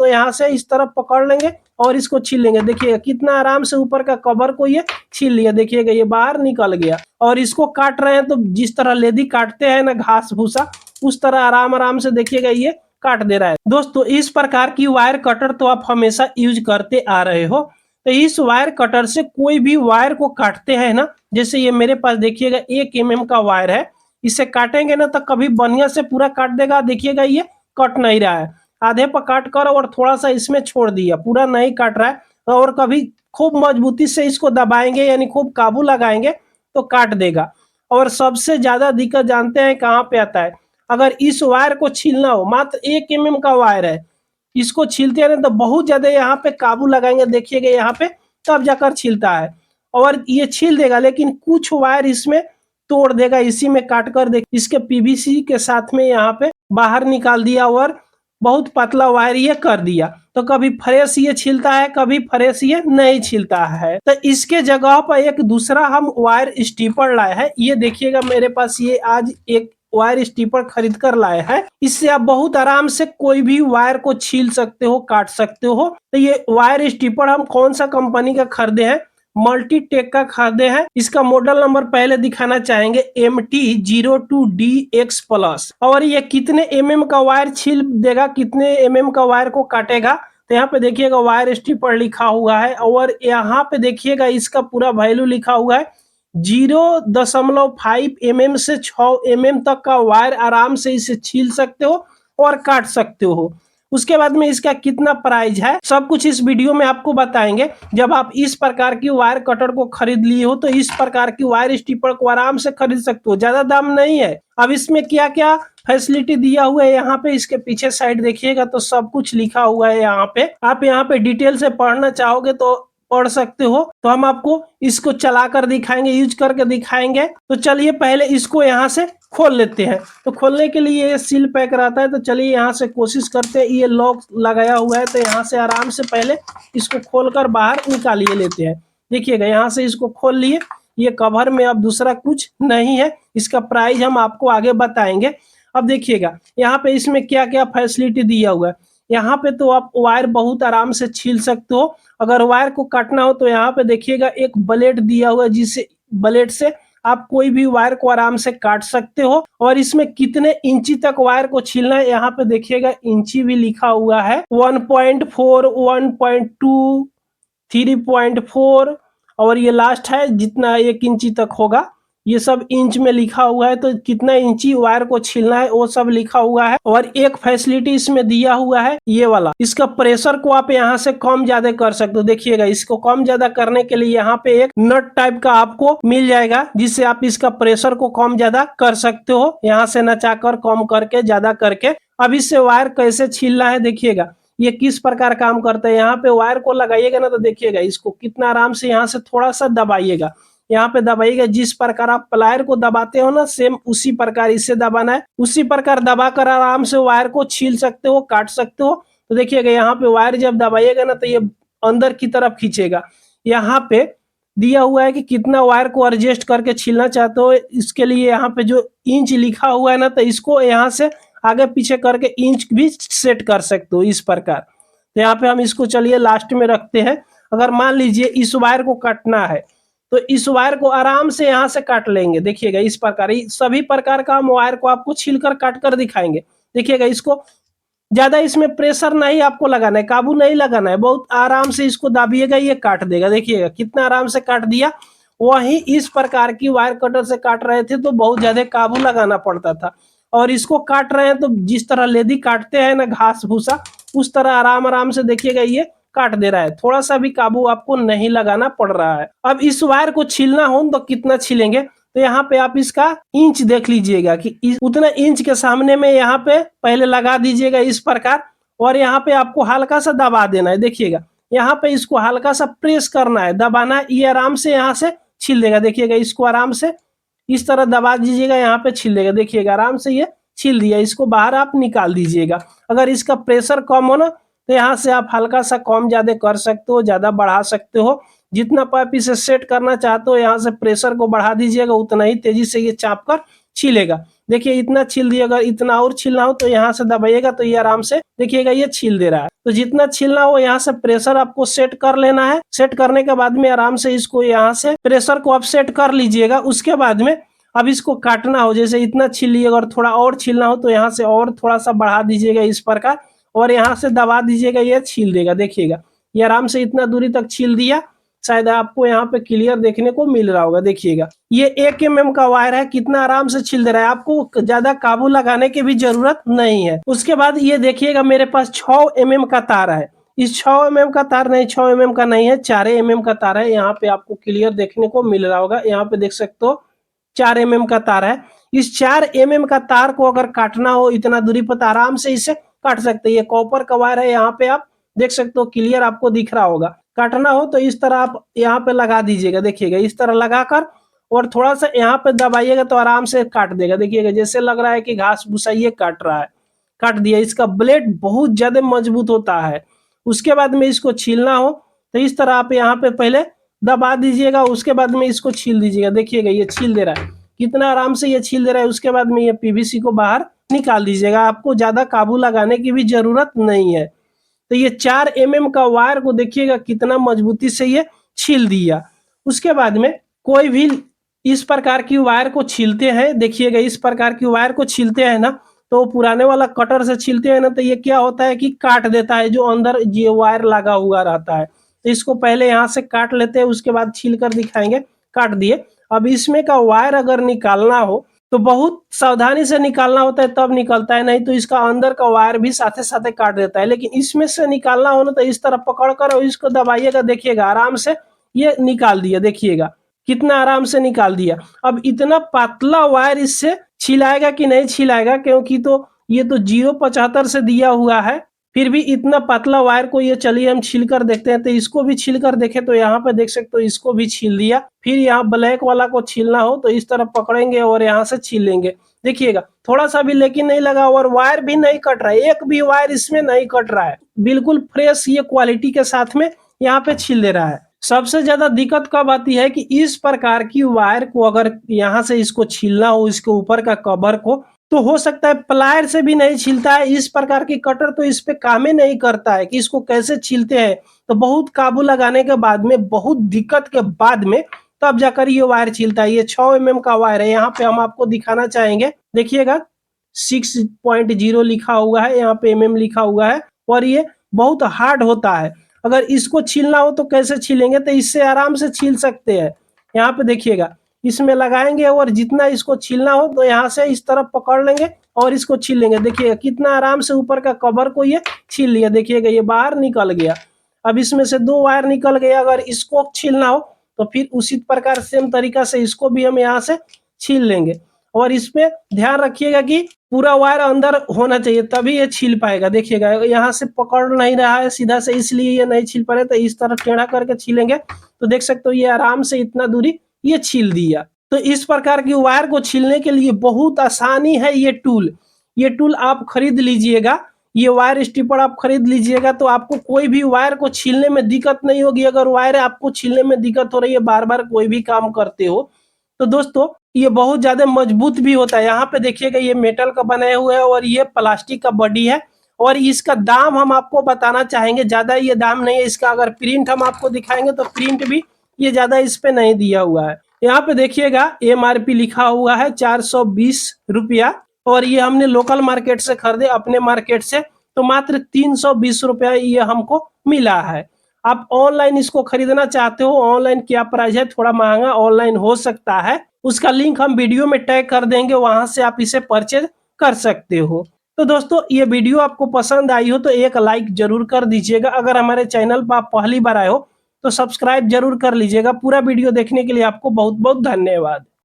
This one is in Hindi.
तो यहाँ से इस तरफ पकड़ लेंगे और इसको छील लेंगे। देखिएगा कितना आराम से ऊपर का कवर को ये छील लिया। देखिएगा ये बाहर निकल गया। और इसको काट रहे हैं तो जिस तरह लेदी काटते हैं ना घास भूसा, उस तरह आराम आराम से देखिएगा ये काट दे रहा है। दोस्तों इस प्रकार की वायर कटर तो आप हमेशा यूज करते आ रहे हो। तो इस वायर कटर से कोई भी वायर को काटते हैं ना, जैसे ये मेरे पास देखिएगा 1 mm का वायर है, इसे काटेंगे ना तो कभी बढ़िया से पूरा काट देगा। देखिएगा ये कट नहीं रहा है, आधे पर काट कर और थोड़ा सा इसमें छोड़ दिया, पूरा नहीं काट रहा है। और कभी खूब मजबूती से इसको दबाएंगे यानी खूब काबू लगाएंगे तो काट देगा। और सबसे ज्यादा दिक्कत जानते हैं कहाँ पे आता है? अगर इस वायर को छीलना हो, मात्र 1 mm का वायर है, इसको छीलते हैं तो बहुत ज्यादा यहाँ पे काबू लगाएंगे, देखिएगा यहाँ पे, तब जाकर छीलता है। और ये छील देगा, लेकिन कुछ वायर इसमें तोड़ देगा, इसी में काट कर देख इसके पीवीसी के साथ में यहाँ पे बाहर निकाल दिया और बहुत पतला वायर ये कर दिया। तो कभी फ्रेश ये छीलता है, कभी फ्रेश ये नहीं छीलता है। तो इसके जगह पर एक दूसरा हम वायर स्टीपर लाए हैं। ये देखिएगा मेरे पास ये आज एक वायर स्टीपर खरीद कर लाए हैं। इससे आप बहुत आराम से कोई भी वायर को छील सकते हो, काट सकते हो। तो ये वायर स्टीपर हम कौन सा कंपनी का खरीदे हैं? मल्टीटेक का खरीदे हैं। इसका मॉडल नंबर पहले दिखाना चाहेंगे, MT02DX+। और ये कितने mm का वायर छील देगा, कितने mm का वायर को काटेगा, तो यहाँ पे देखिएगा वायर स्टीपर लिखा हुआ है। और यहाँ पे देखिएगा इसका पूरा वैल्यू लिखा हुआ है। 0.5 mm से 6 mm तक का वायर आराम से इसे छील सकते हो और काट सकते हो। उसके बाद में इसका कितना प्राइस है, सब कुछ इस वीडियो में आपको बताएंगे। जब आप इस प्रकार की वायर कटर को खरीद लिए हो तो इस प्रकार की वायर स्टीपर को आराम से खरीद सकते हो, ज्यादा दाम नहीं है। अब इसमें क्या क्या फैसिलिटी दिया हुआ है यहाँ पे, इसके पीछे साइड देखिएगा तो सब कुछ लिखा हुआ है। यहाँ पे आप यहाँ पे डिटेल से पढ़ना चाहोगे तो पढ़ सकते हो। तो हम आपको इसको चला कर दिखाएंगे, यूज करके दिखाएंगे। तो चलिए पहले इसको यहाँ से खोल लेते हैं। तो खोलने के लिए ये सील पैक रहता है, तो चलिए यहाँ से कोशिश करते हैं। ये लॉक लगाया हुआ है तो यहाँ से आराम से पहले इसको खोलकर बाहर निकालिए लेते हैं। देखिएगा यहाँ से इसको खोल लिए। ये कवर में अब दूसरा कुछ नहीं है। इसका प्राइस हम आपको आगे बताएंगे। अब देखिएगा यहाँ पे इसमें क्या क्या फैसिलिटी दिया हुआ है। यहाँ पे तो आप वायर बहुत आराम से छील सकते हो। अगर वायर को काटना हो तो यहाँ पे देखिएगा एक ब्लेड दिया हुआ है, जिससे ब्लेड से आप कोई भी वायर को आराम से काट सकते हो। और इसमें कितने इंची तक वायर को छीलना है, यहाँ पे देखिएगा इंची भी लिखा हुआ है। 1.4, 1.2, 3.4 और ये लास्ट है जितना 1 इंची तक होगा, ये सब इंच में लिखा हुआ है। तो कितना इंची वायर को छीलना है वो सब लिखा हुआ है। और एक फैसिलिटी इसमें दिया हुआ है ये वाला, इसका प्रेशर को आप यहाँ से कम ज्यादा कर सकते हो। देखिएगा इसको कम ज्यादा करने के लिए यहाँ पे एक नट टाइप का आपको मिल जाएगा, जिससे आप इसका प्रेशर को कम ज्यादा कर सकते हो, यहाँ से नचाकर कम करके ज्यादा करके। अब इससे वायर कैसे छीलना है देखिएगा, ये किस प्रकार काम करता है। यहाँ पे वायर को लगाइएगा ना तो देखिएगा इसको कितना आराम से यहाँ से थोड़ा सा दबाइएगा, यहाँ पे दबाइएगा। जिस प्रकार आप प्लायर को दबाते हो ना, सेम उसी प्रकार इसे दबाना है। उसी प्रकार दबाकर आराम से वायर को छील सकते हो, काट सकते हो। तो देखिएगा यहाँ पे वायर जब दबाइएगा ना तो ये अंदर की तरफ खींचेगा। यहाँ पे दिया हुआ है कि कितना वायर को एडजस्ट करके छीलना चाहते हो। इसके लिए यहाँ पे जो इंच लिखा हुआ है ना, तो इसको यहाँ से आगे पीछे करके इंच भी सेट कर सकते हो इस प्रकार। तो यहाँ पे हम इसको चलिए लास्ट में रखते हैं। अगर मान लीजिए इस वायर को काटना है तो इस वायर को आराम से यहाँ से काट लेंगे। देखिएगा इस प्रकार, सभी प्रकार का हम वायर को आपको छीलकर काट कर दिखाएंगे। देखिएगा इसको ज्यादा इसमें प्रेशर नहीं आपको लगाना है, काबू नहीं लगाना है, बहुत आराम से इसको दाबिएगा, ये काट देगा। देखिएगा कितना आराम से काट दिया। वहीं इस प्रकार की वायर कटर से काट रहे थे तो बहुत ज्यादा काबू लगाना पड़ता था। और इसको काट रहे हैं तो जिस तरह लेदी काटते हैं ना घास भूसा, उस तरह आराम आराम से देखिएगा ये काट दे रहा है। थोड़ा सा भी काबू आपको नहीं लगाना पड़ रहा है। अब इस वायर को छीलना हो तो कितना छीलेंगे, तो यहाँ पे आप इसका इंच देख लीजिएगा कि उतना इंच के सामने में यहाँ पे पहले लगा दीजिएगा इस प्रकार। और यहाँ पे आपको हल्का सा दबा देना है। देखिएगा यहाँ पे इसको हल्का सा प्रेस करना है, दबाना है, ये आराम से यहाँ से छील देगा। देखिएगा इसको आराम से इस तरह दबा दीजिएगा, यहाँ पे छील देगा। देखिएगा आराम से ये छील दिया। इसको बाहर आप निकाल दीजिएगा। अगर इसका प्रेशर कम हो ना तो यहाँ से आप हल्का सा कम ज्यादा कर सकते हो, ज्यादा बढ़ा सकते हो। जितना पाइप इसे सेट करना चाहते हो यहाँ से प्रेशर को बढ़ा दीजिएगा, उतना ही तेजी से ये चाप कर छीलेगा। देखिए इतना छील दिया। अगर इतना और छीलना हो तो यहाँ से दबाइएगा तो ये आराम से देखिएगा ये छील दे रहा है। तो जितना छीलना हो यहाँ से प्रेशर आपको सेट कर लेना है। सेट करने के बाद में आराम से इसको यहाँ से प्रेशर को आप सेट कर लीजिएगा। उसके बाद में अब इसको काटना हो, जैसे इतना छील लिए, अगर थोड़ा और छीलना हो तो यहाँ से और थोड़ा सा बढ़ा दीजिएगा इस प्रकार, और यहाँ से दबा दीजिएगा, ये छील देगा। देखिएगा ये आराम से इतना दूरी तक छील दिया। शायद आपको यहाँ पे क्लियर देखने को मिल रहा होगा। देखिएगा ये 1 mm का वायर है, कितना आराम से छील दे रहा है। आपको ज्यादा काबू लगाने की भी जरूरत नहीं है। उसके बाद ये देखिएगा मेरे पास 6 mm का तार है। इस 6 mm का तार नहीं, 6 mm का नहीं है, 4 mm का तार है। यहाँ पे आपको क्लियर देखने को मिल रहा होगा। यहाँ पे देख सकते हो 4 mm का तार है। इस 4 mm का तार को अगर काटना हो इतना दूरी पर आराम से इसे काट सकते हैं। ये कॉपर का वायर है, यहाँ पे आप देख सकते हो, क्लियर आपको दिख रहा होगा। काटना हो तो इस तरह आप यहाँ पे लगा दीजिएगा। देखिएगा इस तरह लगाकर और थोड़ा सा यहाँ पे दबाइएगा तो आराम से काट देगा। देखिएगा जैसे लग रहा है कि घास भूसा ये काट रहा है। काट दिया। इसका ब्लेड बहुत ज्यादा मजबूत होता है। उसके बाद में इसको छीलना हो तो इस तरह आप यहाँ पे पहले दबा दीजिएगा, उसके बाद में इसको छील दीजिएगा। देखिएगा ये छील दे रहा है, कितना आराम से ये छील दे रहा है। उसके बाद में ये पीवीसी को बाहर निकाल दीजिएगा। आपको ज्यादा काबू लगाने की भी जरूरत नहीं है। तो ये 4 mm का वायर को देखिएगा कितना मजबूती से ये छील दिया। उसके बाद में कोई भी इस प्रकार की वायर को छीलते हैं, देखिएगा इस प्रकार की वायर को छीलते हैं ना, तो पुराने वाला कटर से छीलते हैं ना, तो ये क्या होता है कि काट देता है जो अंदर ये वायर लगा हुआ रहता है। तो इसको पहले यहाँ से काट लेते हैं, उसके बाद छील कर दिखाएंगे। काट दिए। अब इसमें का वायर अगर निकालना हो तो बहुत सावधानी से निकालना होता है, तब निकलता है, नहीं तो इसका अंदर का वायर भी साथे साथे काट देता है। लेकिन इसमें से निकालना हो ना तो इस तरह पकड़ कर और इसको दबाइएगा। देखिएगा आराम से ये निकाल दिया। देखिएगा कितना आराम से निकाल दिया। अब इतना पतला वायर इससे छिलाएगा कि नहीं छिलाएगा, क्योंकि तो ये तो 0.75 से दिया हुआ है, फिर भी इतना पतला वायर को ये चलिए हम छील कर देखते हैं। तो इसको भी छील कर देखे तो यहाँ पे देख सकते हो इसको भी छील दिया। फिर यहाँ ब्लैक वाला को छीलना हो तो इस तरह पकड़ेंगे और यहाँ से छील लेंगे। देखिएगा थोड़ा सा भी लेकिन नहीं लगा और वायर भी नहीं कट रहा है, एक भी वायर इसमें नहीं कट रहा है। बिल्कुल फ्रेश ये क्वालिटी के साथ में यहाँ पे छील दे रहा है। सबसे ज्यादा दिक्कत कब आती है कि इस प्रकार की वायर को अगर यहाँ से इसको छीलना हो, इसके ऊपर का कवर को, तो हो सकता है प्लायर से भी नहीं छीलता है। इस प्रकार की कटर तो इस पे काम ही नहीं करता है कि इसको कैसे छीलते हैं। तो बहुत काबू लगाने के बाद में, बहुत दिक्कत के बाद में तब जाकर ये वायर छीलता है। ये 6 mm का वायर है। यहाँ पे हम आपको दिखाना चाहेंगे। देखिएगा 6.0 लिखा हुआ है, यहाँ पे mm लिखा हुआ है, और ये बहुत हार्ड होता है। अगर इसको छीलना हो तो कैसे छीलेंगे, तो इससे आराम से छील सकते हैं। यहाँ पे देखिएगा इसमें लगाएंगे और जितना इसको छीलना हो तो यहाँ से इस तरफ पकड़ लेंगे और इसको छील लेंगे। देखिएगा कितना आराम से ऊपर का कवर को ये छील लिया। देखिएगा ये बाहर निकल गया। अब इसमें से 2 वायर निकल गया। अगर इसको छीलना हो तो फिर उसी प्रकार सेम तरीका से इसको भी हम यहाँ से छील लेंगे। और इसमें ध्यान रखिएगा कि पूरा वायर अंदर होना चाहिए, तभी ये छील पाएगा। देखिएगा यहाँ से पकड़ नहीं रहा है सीधा से, इसलिए ये नहीं छील पा रहे। तो इस तरह टेढ़ा करके छीलेंगे तो देख सकते हो ये आराम से इतना दूरी ये छील दिया। तो इस प्रकार की वायर को छीलने के लिए बहुत आसानी है। ये टूल आप खरीद लीजिएगा। ये वायर स्ट्रिपर आप खरीद लीजिएगा तो आपको कोई भी वायर को छीलने में दिक्कत नहीं होगी। अगर वायर आपको छीलने में दिक्कत हो रही है, बार बार कोई भी काम करते हो, तो दोस्तों ये बहुत ज्यादा मजबूत भी होता है। यहाँ पे देखिएगा ये मेटल का बनाया हुआ है और ये प्लास्टिक का बॉडी है। और इसका दाम हम आपको बताना चाहेंगे, ज्यादा ये दाम नहीं है इसका। अगर प्रिंट हम आपको दिखाएंगे तो प्रिंट भी ये ज्यादा इस पे नहीं दिया हुआ है। यहाँ पे देखिएगा MRP लिखा हुआ है 420 रुपया, और ये हमने लोकल मार्केट से खरीदे, अपने मार्केट से, तो मात्र 320 रुपया ये हमको मिला है। आप ऑनलाइन इसको खरीदना चाहते हो, ऑनलाइन क्या प्राइस है, थोड़ा महंगा ऑनलाइन हो सकता है, उसका लिंक हम वीडियो में टैग कर देंगे, वहां से आप इसे परचेज कर सकते हो। तो दोस्तों ये वीडियो आपको पसंद आई हो तो एक लाइक जरूर कर दीजिएगा। अगर हमारे चैनल पर आप पहली बार आए हो तो सब्सक्राइब जरूर कर लीजिएगा। पूरा वीडियो देखने के लिए आपको बहुत बहुत धन्यवाद।